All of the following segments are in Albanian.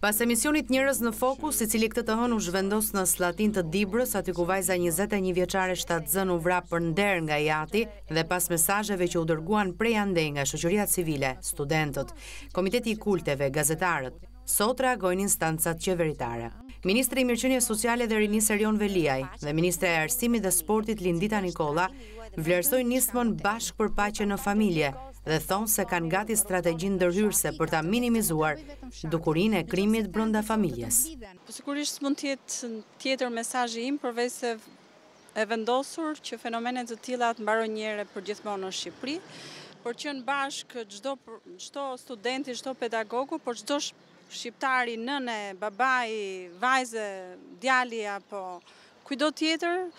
Pas emisionit Njerëz në fokus, i cili këtë të hënë u zhvendos në Slatin të Dibrës, aty ku vajza 21 vjeçare shtatzën u vra për nder nga jati dhe pas mesazheve që u dërguan prej andej nga shoqëria civile, studentët, komiteti i kulteve, gazetarët, sot reagojnë instancat qeveritare. Ministri i Mirëqenies Sociale dhe Rinisë Erion Veliaj dhe Ministre e Arsimit dhe Sportit Lindita Nikolla vlerësojnë nismën Bashkë për Paqe në Familje dhe thonë se kanë gati strategjinë ndërhyrëse për ta minimizuar dukurinë e krimit brenda familjes. Sigurisht mund të jetë tjetër mesazhi im përveç se e vendosur që fenomene të tilla të mbarojnë një herë përgjithmonë në Shqipëri, por që në bashkë çdo studenti, çdo pedagogu, por çdo shqiptari, nëne, babai, vajze, djali apo kujdo tjetër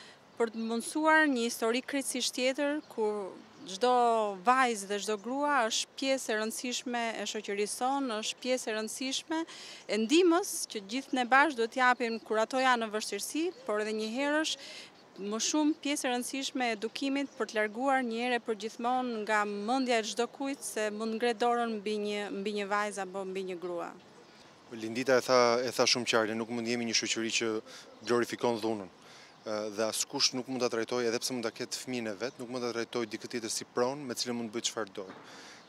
për të mundësuar një histori krejtësisht tjetër ku çdo vajzë dhe çdo grua është pjesë e rëndësishme e shoqërisë sonë, është pjesë e rëndësishme e ndihmës që gjithë ne bashkë duhet t'japim kur ato janë në vështirësi, por edhe një herësh më shumë pjesë e rëndësishme e edukimit për të larguar një herë përgjithmonë nga mendja e çdo kujt se mund ngret dorën mbi një vajzë apo mbi një grua. Lindita e tha shumë qartë, nuk mund jemi një shoqëri që glorifikon dhunën. Dhe askush nuk mund ta trajtojë, edhe pse mund ta ketë fëmijën e vet, nuk mund ta trajtojë dikë tjetër si pronë me cilën mund të bëjë çfarë do.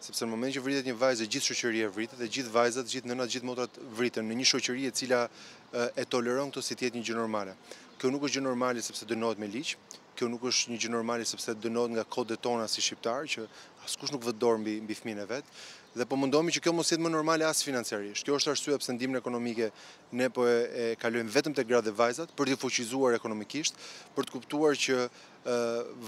Sepse në moment që vritet një vajzë, gjithë shoqëria vritet, dhe gjithë vajzat, gjithë nënat, gjithë motrat vriten në një shoqëri e cila e toleron këtë si të jetë një gjë normale. Kjo nuk është gjë normale sepse dënohet me ligj, kjo nuk është një gjë normale sepse dënohet nga kodet tona si shqiptar, që askush nuk vë dorë mbi fëmijën e vet. Dhe po mundohemi që kjo mos jetë më normale as financiarisht. Kjo është arsyeja pse ndihmën ekonomike ne po e kalojmë vetëm te gratë dhe vajzat për t'i fuqizuar ekonomikisht, për të kuptuar që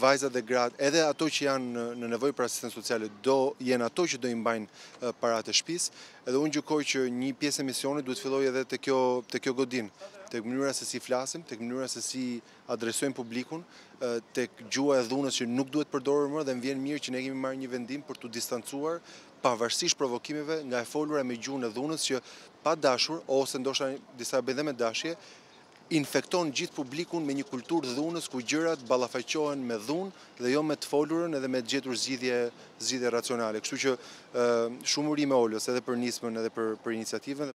vajzat dhe gratë, edhe ato që janë në nevojë për asistencë sociale, do jenë ato që do i mbajnë paratë e shtëpisë. Edhe unë gjykoj që një pjesë e misionit duhet fillojë edhe te kjo godinë, tek mënyra se si flasim, tek mënyra se si adresojmë publikun, tek gjuha e dhunës që nuk duhet përdorur më, dhe më vjen mirë që ne kemi marrë një vendim për t'u distancuar pavarësisht provokimeve nga e folura me gjuhën e dhunës që pa dashur, ose ndoshta disa bëjnë me dashje, infekton gjithë publikun me një kulturë dhunës ku gjërat ballafaqohen me dhunë dhe jo me të folurën edhe me të gjetur zgjidhje racionale. Kështu që shumë urime Olës edhe për nismën edhe për iniciativën.